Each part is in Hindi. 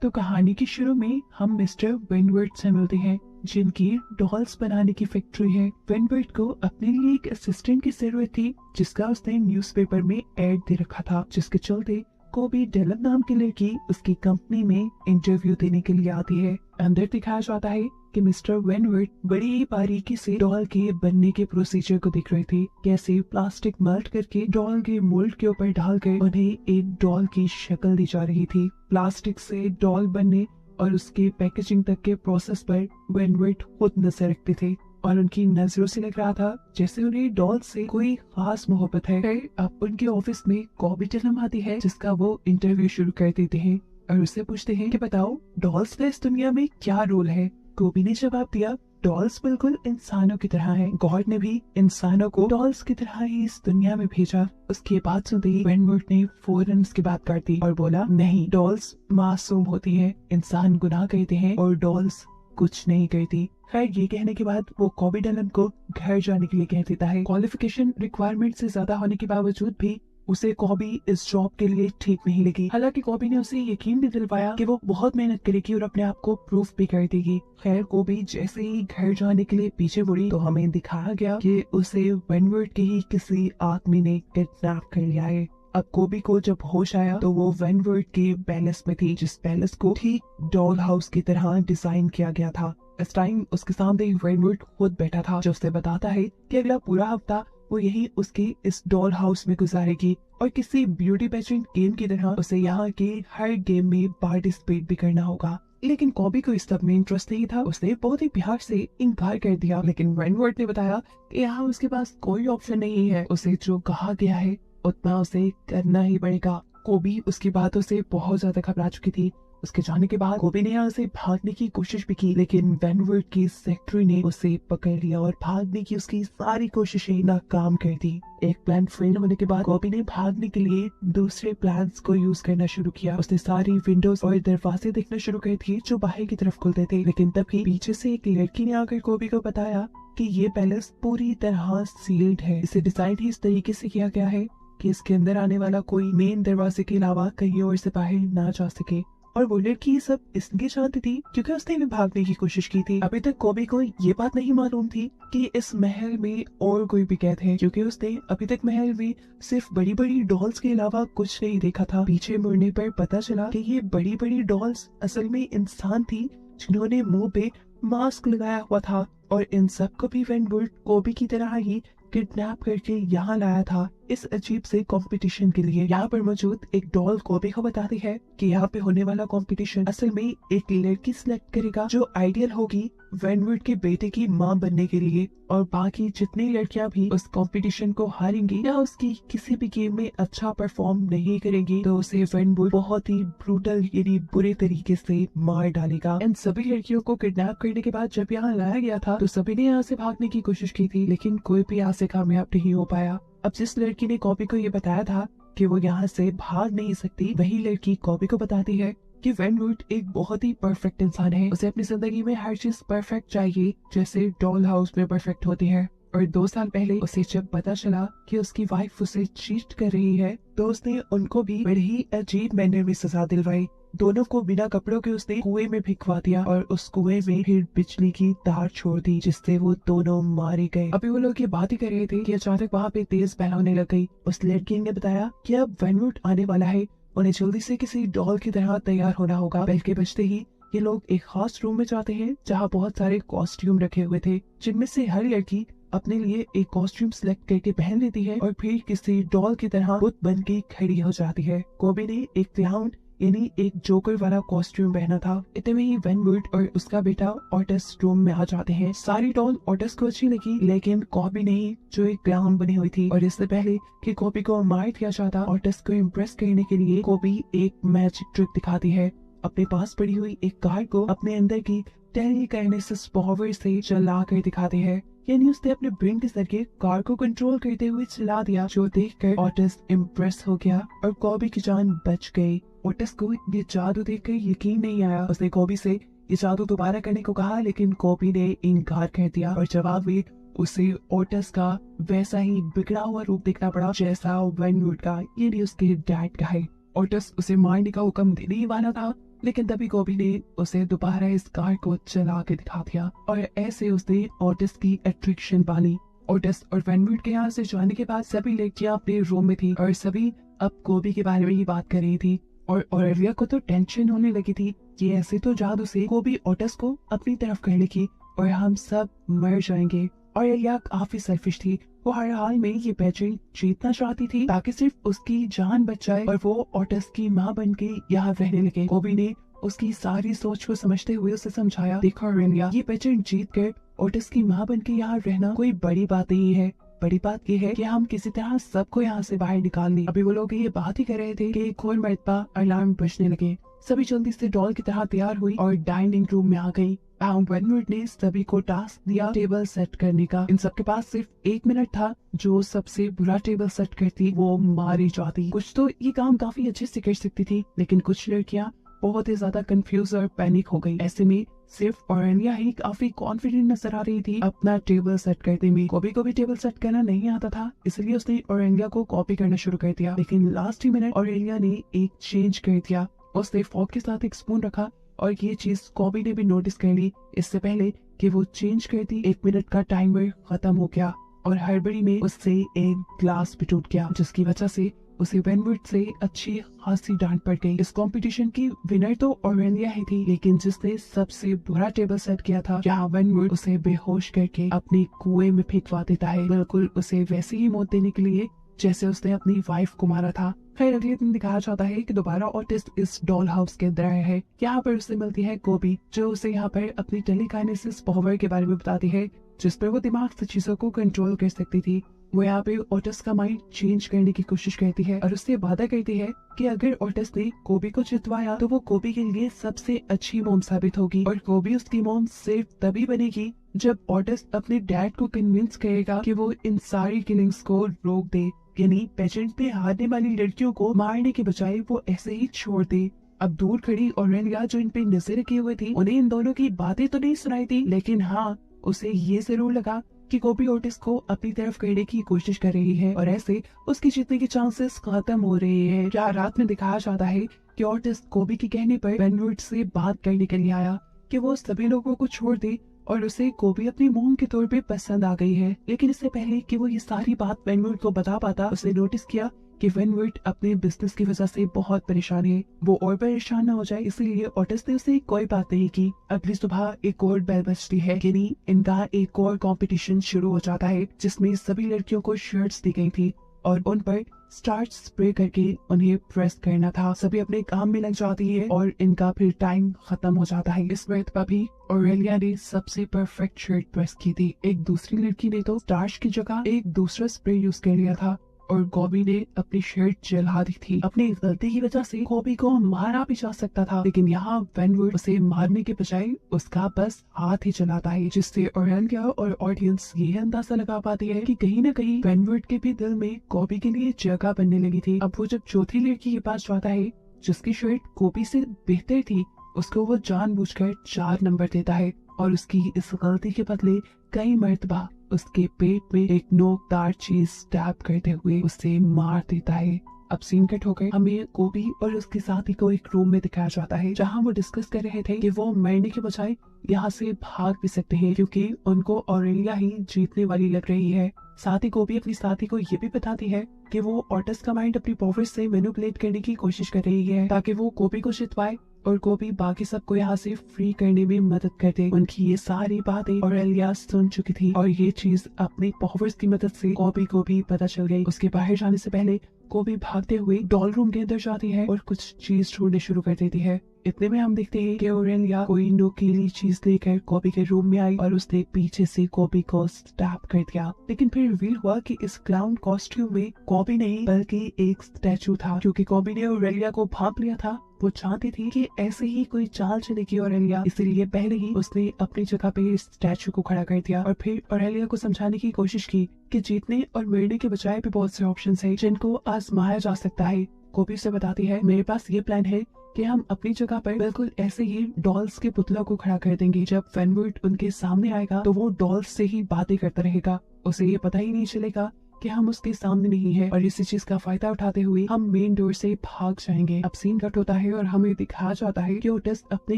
तो कहानी के शुरू में हम मिस्टर विनवर्ट से मिलते हैं, जिनकी डॉल्स बनाने की फैक्ट्री है। विनवर्ट को अपने लिए एक असिस्टेंट की जरूरत थी, जिसका उसने न्यूज़पेपर में एड दे रखा था, जिसके चलते कोबी डेलन नाम की लड़की उसकी कंपनी में इंटरव्यू देने के लिए आती है। अंदर दिखाया जाता है कि मिस्टर वेनवर्ट बड़ी ही बारीकी से डॉल के बनने के प्रोसीजर को देख रहे थे, कैसे प्लास्टिक मेल्ट करके डॉल के मोल्ड के ऊपर डालकर उन्हें एक डॉल की शक्ल दी जा रही थी। प्लास्टिक से डॉल बनने और उसके पैकेजिंग तक के प्रोसेस पर वेनवर्ट खुद नजर रखते थे और उनकी नजरों से लग रहा था जैसे उन्हें डॉल से कोई खास मोहब्बत है। फिर अब उनके ऑफिस में कॉबी डेलन आती है, जिसका वो इंटरव्यू शुरू कर देते हैं और उससे पूछते हैं कि बताओ डॉल्स का इस दुनिया में क्या रोल है। कोबी ने जवाब दिया, डॉल्स बिल्कुल इंसानों की तरह हैं। गॉड ने भी इंसानों को डॉल्स की तरह ही इस दुनिया में भेजा। उसकी बात सुनते ही वेनवर्ट ने फौरन उसकी बात काट दी और बोला, नहीं, डॉल्स मासूम होती हैं, इंसान गुनाह करते हैं और डॉल्स कुछ नहीं करती। खैर, ये कहने के बाद वो कॉबी डेलन को घर जाने के लिए कह देता है। क्वालिफिकेशन रिक्वायरमेंट से ज्यादा होने के बावजूद भी उसे कॉबी इस जॉब के लिए ठीक नहीं लगी। हालांकि कॉबी ने उसे यकीन भी दिलवाया कि वो बहुत मेहनत करेगी और अपने आप को प्रूफ भी कर देगी। खैर, कॉबी जैसे ही घर जाने के लिए पीछे मुड़ी तो हमें दिखाया गया कि उसे वेनवर्ट के ही किसी आदमी ने किडनैप कर लिया है। अब कोबी को जब होश आया तो वो वेनवर्ट के पैलेस में थी, जिस पैलेस को ठीक डॉल हाउस की तरह डिजाइन किया गया था। इस टाइम उसके सामने वेनवर्ट खुद बैठा था, जो उसे बताता है कि अगला पूरा हफ्ता वो यही उसके इस डॉल हाउस में गुजारेगी और किसी ब्यूटी पेजेंट गेम की तरह उसे यहाँ के हर गेम में पार्टिसिपेट भी करना होगा। लेकिन कॉबी को इस सब में इंटरेस्ट नहीं था। उसने बहुत ही प्यार से इनकार कर दिया, लेकिन वेनवर्ट ने बताया कि यहाँ उसके पास कोई ऑप्शन नहीं है, उसे जो कहा गया है उतना उसे करना ही पड़ेगा। कोबी उसकी बातों से बहुत ज्यादा घबरा चुकी थी। उसके जाने के बाद कोबी ने यहाँ से भागने की कोशिश भी की, लेकिन वेनवर्ट की सेक्रेटरी ने उसे पकड़ लिया और भागने की उसकी सारी कोशिशें नाकाम कर दी। एक प्लान फेल होने के बाद कोबी ने भागने के लिए दूसरे प्लान्स को यूज करना शुरू किया। उसने सारी विंडोज और दरवाजे देखना शुरू कर दिए जो बाहर की तरफ खुलते थे, लेकिन तभी पीछे से एक लड़की ने आकर कोबी को बताया कि ये पैलेस पूरी तरह सील्ड है। इसे डिजाइन ही इस तरीके से किया गया है कि इसके अंदर आने वाला कोई मेन दरवाजे के अलावा कहीं और से बाहर ना जा सके। और वो लड़की सब इसलिए जानती थी क्योंकि उसने भी भागने की कोशिश की थी। अभी तक कोबी को ये बात नहीं मालूम थी कि इस महल में और कोई भी कैद है, क्योंकि उसने अभी तक महल में सिर्फ बड़ी बड़ी डॉल्स के अलावा कुछ नहीं देखा था। पीछे मुड़ने पर पता चला कि ये बड़ी बड़ी डॉल्स असल में इंसान थी, जिन्होंने मुंह पे मास्क लगाया हुआ था और इन सब को भी वेनवर्ट कोबी की तरह ही किडनैप करके यहाँ लाया था इस अजीब से कंपटीशन के लिए। यहाँ पर मौजूद एक डॉल कोबी को बताती है कि यहाँ पे होने वाला कंपटीशन असल में एक लड़की सिलेक्ट करेगा जो आइडियल होगी वेनवर्ट के बेटे की मां बनने के लिए, और बाकी जितनी लड़कियां भी उस कंपटीशन को हारेंगी या उसकी किसी भी गेम में अच्छा परफॉर्म नहीं करेंगी तो उसे वेनवर्ट बहुत ही ब्रूटल यानी बुरे तरीके से मार डालेगा। इन सभी लड़कियों को किडनैप करने के बाद जब यहाँ लाया गया था तो सभी ने यहाँ से भागने की कोशिश की थी, लेकिन कोई भी यहाँ से कामयाब नहीं हो पाया। अब जिस लड़की ने कॉबी को ये बताया था कि वो यहाँ से भाग नहीं सकती, वही लड़की कॉबी को बताती है कि वेनवर्ट एक बहुत ही परफेक्ट इंसान है। उसे अपनी जिंदगी में हर चीज परफेक्ट चाहिए, जैसे डॉल हाउस में परफेक्ट होती है। और 2 साल पहले उसे जब पता चला कि उसकी वाइफ उसे चीट कर रही है तो उसने उनको भी बड़ी ही अजीब मैनर में सजा दिलवाई। दोनों को बिना कपड़ों के उसने कुएं में भिगवा दिया और उस कुएं में फिर बिजली की तार छोड़ दी, जिससे वो दोनों मारे गए। अभी वो लोग ये बात ही कर रहे थे कि अचानक वहाँ पे तेज बहन होने लग गई। उस लड़की ने बताया कि अब वेनवर्ट आने वाला है, उन्हें जल्दी से किसी डॉल की तरह तैयार होना होगा। बेल के बजते ही ये लोग एक खास रूम में जाते हैं जहाँ बहुत सारे कॉस्ट्यूम रखे हुए थे, जिनमें से हर लड़की अपने लिए एक कॉस्ट्यूम सिलेक्ट करके पहन लेती है और फिर किसी डॉल की तरह बुत बन के खड़ी हो जाती है। कोबी ने एक क्लाउन यानी एक जोकर वाला कॉस्ट्यूम पहना था। इतने में ही वेनवर्ट और उसका बेटा ऑटस रूम में आ जाते हैं। सारी डॉल ऑटस को अच्छी लगी, लेकिन कॉबी नहीं, जो एक क्लाउन बनी हुई थी। और इससे पहले कि कॉबी को मार दिया जाता, ऑटस को इम्प्रेस करने के लिए कॉबी एक मैजिक ट्रिक दिखाती है। अपने पास पड़ी हुई एक कार को अपने अंदर की टेलीकाइनेसिस पावर से चला कर दिखाते हैं, यानी उसने अपने ब्रेन के जरिए कार को कंट्रोल करते हुए चला दिया, जो देखकर ऑटस इम्प्रेस हो गया और कॉबी की जान बच गई। ऑटस को ये जादू देखकर यकीन नहीं आया। उसने कॉबी से ये जादू दोबारा करने को कहा, लेकिन कॉबी ने इनकार कर दिया और जवाब में उसे ऑटस का वैसा ही बिगड़ा हुआ रूप देखना पड़ा जैसा वेनवर्ट का यानी उसके डैड का है। ऑटस उसे मारने का हुक्म देने ही वाला था लेकिन तभी कोबी ने उसे दोबारा इस कार को चला के दिखा दिया और ऐसे उसने ओटिस की अट्रैक्शन पाली। ओटिस और वेनवुड के यहाँ से जाने के बाद सभी लड़कियां अपने रूम में थी और सभी अब कोबी के बारे में ही बात कर रही थी। और ऑरेलिया को तो टेंशन होने लगी थी कि ऐसे तो जादू से कोबी ओटिस को अपनी तरफ कर लेगी और हम सब मर जाएंगे। ऑरेलिया काफी सेल्फिश थी, वो हर हाल में ये पेजेंट जीतना चाहती थी ताकि सिर्फ उसकी जान बच जाए और वो ओटिस की माँ बन के यहाँ रहने लगे। कोबी ने उसकी सारी सोच को समझते हुए उसे समझाया, देखो ऑरेलिया, ये पेजेंट जीत कर ओटिस की माँ बन के यहाँ रहना कोई बड़ी बात नहीं है। बड़ी बात ये है कि हम किसी तरह सबको यहाँ से बाहर निकाल लें। अभी वो लोग ये बात ही कर रहे थे कि एक और मरतबा अलार्म बजने लगे। सभी जल्दी से डॉल की तरह तैयार हुई और डाइनिंग रूम में आ गई। वेनवुड ने सभी को टास्क दिया टेबल सेट करने का। इन सबके पास सिर्फ 1 मिनट था। जो सबसे बुरा टेबल सेट करती वो मारी जाती। कुछ तो ये काम काफी अच्छे से कर सकती थी, लेकिन कुछ लड़कियां बहुत ही ज्यादा कंफ्यूज और पैनिक हो गई। ऐसे में सिर्फ ऑरेलिया ही काफी कॉन्फिडेंट नजर आ रही थी अपना टेबल सेट करने में। कोबी को भी टेबल सेट करना नहीं आता था, इसलिए उसने ऑरेलिया को कॉपी करना शुरू कर दिया। लेकिन लास्ट ही मिनट ऑरेलिया ने एक चेंज कर दिया। उसने फोर्क के साथ एक स्पून रखा और ये चीज कोबी ने भी नोटिस कर ली। इससे पहले कि वो चेंज करती 1 मिनट का टाइमर खत्म हो गया और हड़बड़ी में उससे एक ग्लास भी टूट गया, जिसकी वजह से उसे वेनवुड से अच्छी खासी डांट पड़ गई। इस कंपटीशन की विनर तो ऑरेलिया ही थी, लेकिन जिसने सबसे बुरा टेबल सेट किया था, जहाँ वेनवुड उसे बेहोश करके अपने कुएं में फेंकवा देता है, बिल्कुल उसे वैसे ही मौत देने के लिए जैसे उसने अपनी वाइफ को मारा था। खैर अगले दिन दिखाया जाता है कि दोबारा ऑटिस्ट इस डॉल हाउस के अंदर आया है। यहाँ पर उसे मिलती है कोबी, जो उसे यहाँ पर अपनी टेलीकाइनेसिस पावर के बारे में बताती है, जिस पर वो दिमाग से चीजों को कंट्रोल कर सकती थी। वो यहाँ पे ओटिस का माइंड चेंज करने की कोशिश करती है और उससे वादा करती है कि अगर ओटिस ने कोबी को जितवाया तो वो कोबी के लिए सबसे अच्छी मोम साबित होगी और कोबी उसकी मोम सिर्फ तभी बनेगी जब ओटिस अपने डैड को कन्विंस करेगा कि वो इन सारी किलिंग्स को रोक दे, यानी पेजेंट में हारने वाली लड़कियों को मारने के बजाय वो ऐसे ही छोड़ दे। अब दूर खड़ी ऑरेलिया जो इन पे नजर रखे हुए थी, उन्हें इन दोनों की बातें तो नहीं सुनाई थी, लेकिन हाँ उसे ये जरूर लगा कि कोबी ओटिस को अपनी तरफ करने की कोशिश कर रही है और ऐसे उसकी जीतने के चांसेस खत्म हो रहे हैं। क्या रात में दिखाया जाता है कि ओटिस कोबी के कहने पर वेनवुड से बात करने के लिए आया कि वो सभी लोगों को छोड़ दे और उसे कोबी अपनी मोम के तौर पे पसंद आ गई है। लेकिन इससे पहले कि वो ये सारी बात वेनवुड को बता पाता, उसने नोटिस किया कि वेनवुड अपने बिजनेस की वजह से बहुत परेशान है। वो और परेशान न हो जाए इसलिए ओटिस ने उसे कोई बात नहीं की। अगली सुबह एक और बेल बजती है, यानी इनका एक और कंपटीशन शुरू हो जाता है, जिसमें सभी लड़कियों को शर्ट्स दी गई थी और उन पर स्टार्च स्प्रे करके उन्हें प्रेस करना था। सभी अपने काम में लग जाती है और इनका फिर टाइम खत्म हो जाता है। इस वक्त भी ऑरेलिया ने सबसे परफेक्ट शर्ट प्रेस की थी। एक दूसरी लड़की ने तो स्टार्च की जगह एक दूसरा स्प्रे यूज कर लिया था और कोबी ने अपनी शर्ट जला दी थी। अपनी गलती की वजह से कोबी को मारा भी जा सकता था, लेकिन यहाँ वेनवुड उसे मारने के बजाय उसका बस हाथ ही चलाता है, जिससे ऑरेलिया और ऑडियंस ये अंदाजा लगा पाती है कि कहीं न कहीं वेनवुड के भी दिल में कोबी के लिए जगह बनने लगी थी। अब वो जब चौथी लड़की के पास जाता है जिसकी शर्ट कोबी से बेहतर थी, उसको वो जानबूझकर 4 नंबर देता है और उसकी इस गलती के बदले कई मर्तबा उसके पेट में एक नोकदार चीज स्टैब करते हुए उसे मार देता है। अब सीन कट होकर हमें कोबी और उसके साथी को एक रूम में दिखाया जाता है, जहां वो डिस्कस कर रहे थे कि वो मरने के बजाय यहाँ से भाग भी सकते हैं, क्योंकि उनको ऑरेलिया ही जीतने वाली लग रही है। साथ ही कोबी अपनी साथी को ये भी बताती है कि वो ओटिस का माइंड अपनी पावर से मैनिपुलेट करने की कोशिश कर रही है ताकि वो कोबी को जितवाए और कोबी बाकी सबको यहाँ से फ्री करने में मदद करते। उनकी ये सारी बातें ऑरेलिया सुन चुकी थी और ये चीज अपनी पावर्स की मदद से कोबी को भी पता चल गई। उसके बाहर जाने से पहले कोबी भागते हुए डॉल रूम के अंदर जाती है और कुछ चीज ढूंढने शुरू कर देती है। इतने में हम देखते हैं कि ऑरेलिया कोई नुकीली चीज लेकर कोबी के रूम में आई और उसने पीछे से कोबी को स्टैब कर दिया। लेकिन फिर रिवील हुआ कि इस क्लाउन कॉस्ट्यूम में कोबी नहीं बल्कि एक स्टैचू था, क्योंकि कोबी ने ऑरेलिया को भांप लिया था। वो चाहती थी कि ऐसे ही कोई चाल चलेगी ऑरेलिया, इसीलिए पहले ही उसने अपनी जगह पे इस स्टैचू को खड़ा कर दिया और फिर ऑरेलिया को समझाने की कोशिश की कि जीतने और मरने के बजाय भी बहुत से ऑप्शंस हैं जिनको आजमाया जा सकता है। कोबी से बताती है, मेरे पास ये प्लान है कि हम अपनी जगह पर बिल्कुल ऐसे ही डॉल्स के पुतलों को खड़ा कर देंगे। जब वेनवुड उनके सामने आएगा तो वो डॉल्स से ही बातें करता रहेगा, उसे ये पता ही नहीं चलेगा कि हम उसके सामने नहीं है और इसी चीज का फायदा उठाते हुए हम मेन डोर से भाग जाएंगे। अब सीन कट होता है और हमें दिखाया जाता है कि ओटिस अपने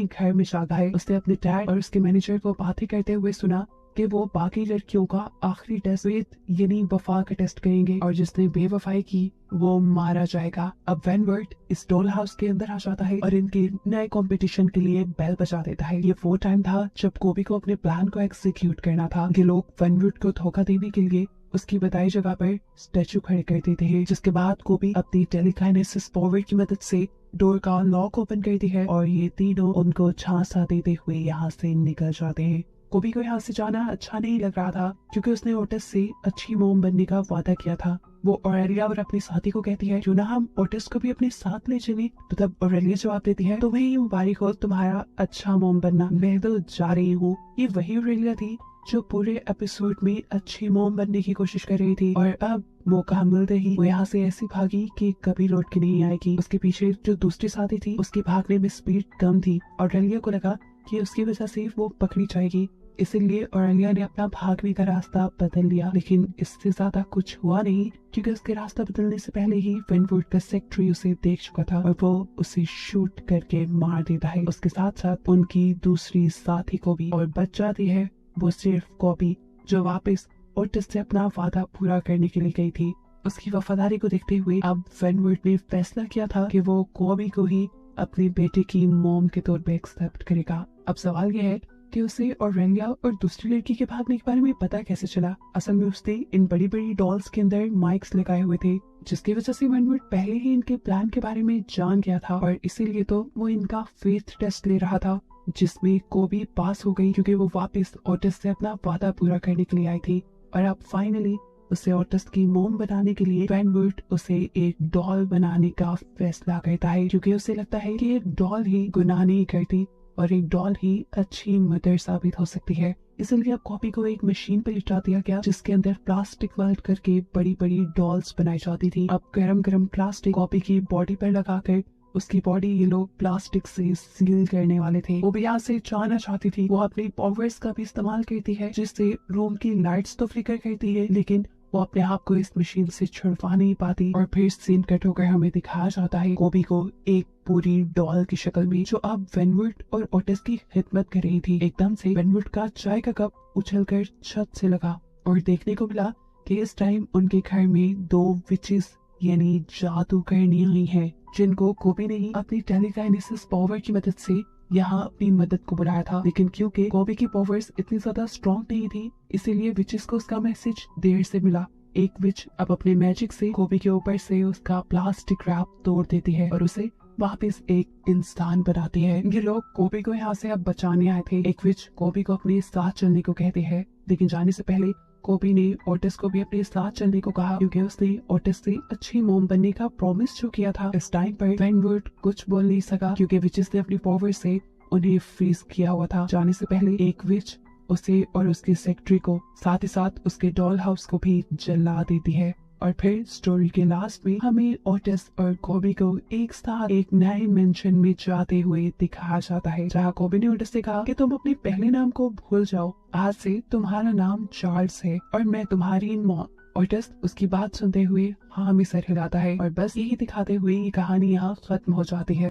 घर में जागा है। उसने अपने डैड और उसके मैनेजर को बातें करते हुए सुना कि वो बाकी लड़कियों का आखिरी टेस्ट यानी वफा का टेस्ट करेंगे और जिसने बेवफाई की वो मारा जाएगा। अब वेनवर्ट इस डॉल हाउस के अंदर आ जाता है और इनके नए कंपटीशन के लिए बेल बजा देता है। ये वो टाइम था जब कोबी को अपने प्लान को एग्जीक्यूट करना था। ये लोग वेनवर्ट को धोखा देने के लिए उसकी बताई जगह पर स्टैचू खड़े कर देते हैं, जिसके बाद कोबी अपनी टेलीकाइनेसिस पावर की मदद से डोर का लॉक ओपन करती है और ये तीनों उनको झांसा देते हुए यहाँ से निकल जाते हैं। कोबी को यहाँ से जाना अच्छा नहीं लग रहा था क्योंकि उसने ओटिस से अच्छी मोम बनने का वादा किया था। वो ऑरेलिया और अपनी साथी को कहती है क्यों ना हम ओटिस को भी अपने साथ ले चले। तो तब ऑरेलिया जवाब देती है तुम्हें ही मुबारक हो तुम्हारा अच्छा मोम बनना, मैं तो जा रही हूँ। ये वही ऑरेलिया थी जो पूरे एपिसोड में अच्छी मोम बनने की कोशिश कर रही थी और अब मौका मिलते ही वो यहाँ से ऐसी भागी कि कभी लौट के नहीं आएगी। उसके पीछे जो दूसरी साथी थी उसकी भागने में स्पीड कम थी और ऑरेलिया को लगा कि उसकी वजह से वो पकड़ी जाएगी, इसीलिए ऑरेलिया ने अपना भागने का रास्ता बदल लिया। लेकिन इससे ज्यादा कुछ हुआ नहीं क्योंकि उसके रास्ता बदलने से पहले ही वेनवुड का सेक्रेटरी उसे देख चुका था और वो उसे शूट करके मार देता है। उसके साथ साथ उनकी दूसरी साथी को भी, और बच जाती है वो सिर्फ कॉपी जो वापस ओटिस से अपना वादा पूरा करने के लिए गई थी। उसकी वफादारी को देखते हुए अब वेनवुड ने फैसला किया था कि वो कॉबी को ही अपने बेटे की मॉम के तौर पे एक्सेप्ट करेगा। अब सवाल यह है कि उसे ऑरेलिया और दूसरी लड़की के भागने के बारे में पता कैसे चला। असल में उसने इन बड़ी बड़ी डॉल्स के अंदर माइक्स लगाए हुए थे जिसकी वजह से वेनवुड पहले ही इनके प्लान के बारे में जान गया था और इसीलिए तो वो इनका फेथ टेस्ट ले रहा था जिसमें कोबी पास हो गई क्योंकि वो वापस ओटिस से अपना वादा पूरा करने के लिए आई थी। और अब फाइनली उसे ओटिस की मोम बनाने के लिए वेनवुड उसे एक डॉल बनाने का फैसला करता है क्योंकि उसे लगता है कि एक डॉल ही गुनाह नहीं करती और एक डॉल ही अच्छी मदर साबित हो सकती है। इसलिए अब कॉपी को एक मशीन पर लिटा दिया गया जिसके अंदर प्लास्टिक वेल्ड करके बड़ी बड़ी डॉल्स बनाई जाती थी। अब गरम गरम प्लास्टिक कॉपी की बॉडी पर लगाकर उसकी बॉडी ये लोग प्लास्टिक से सील करने वाले थे। वो भी यहाँ से जाना चाहती थी। वो अपनी पावर्स का भी इस्तेमाल करती है जिससे रूम की लाइट्स तो फ्लिकर करती है लेकिन वो अपने आप को इस मशीन से छुड़वा नहीं पाती और फिर सीन कट होकर हमें दिखाया जाता है कोबी को एक पूरी डॉल की शक्ल में जो अब वेनवुड और ओटिस की खिदमत कर रही थी। एकदम से वेनवुड का चाय का कप उछलकर छत से लगा और देखने को मिला कि इस टाइम उनके घर में दो विचेस यानी जादूगरनी आई हैं जिनको कोबी ने ही अपनी टेलीकाइनेसिस पावर की मदद से यहाँ अपनी मदद को बुलाया था। लेकिन क्योंकि कोबी की पावर्स इतनी ज्यादा स्ट्रॉन्ग नहीं थी इसीलिए विचेस को उसका मैसेज देर से मिला। एक विच अब अपने मैजिक से कोबी के ऊपर से उसका प्लास्टिक रैप तोड़ देती है और उसे वापस एक इंसान बनाती है। ये लोग कोबी को यहाँ से अब बचाने आए थे। एक विच कोबी को अपने साथ चलने को कहते हैं लेकिन जाने से पहले कोबी ने ओटिस को भी अपने साथ चलने को कहा क्योंकि उसने ओटिस से अच्छी मोम बनने का प्रॉमिस जो किया था। इस टाइम पर वेनवुड कुछ बोल नहीं सका क्योंकि विचेस ने अपनी पावर से उन्हें फ्रीज किया हुआ था। जाने से पहले एक विच उसे और उसके सेक्रेटरी को साथ ही साथ उसके डॉल हाउस को भी जला देती है। और फिर स्टोरी के लास्ट में हमें ओटिस और कोबी को एक साथ एक नए मेंशन में जाते हुए दिखाया जाता है जहाँ कोबी ने ओटिस से कहा कि तुम अपने पहले नाम को भूल जाओ, आज से तुम्हारा नाम चार्ल्स है और मैं तुम्हारी मॉम। ओटिस उसकी बात सुनते हुए हाँ में सर हिलाता है और बस यही दिखाते हुए ये कहानी यहाँ खत्म हो जाती है।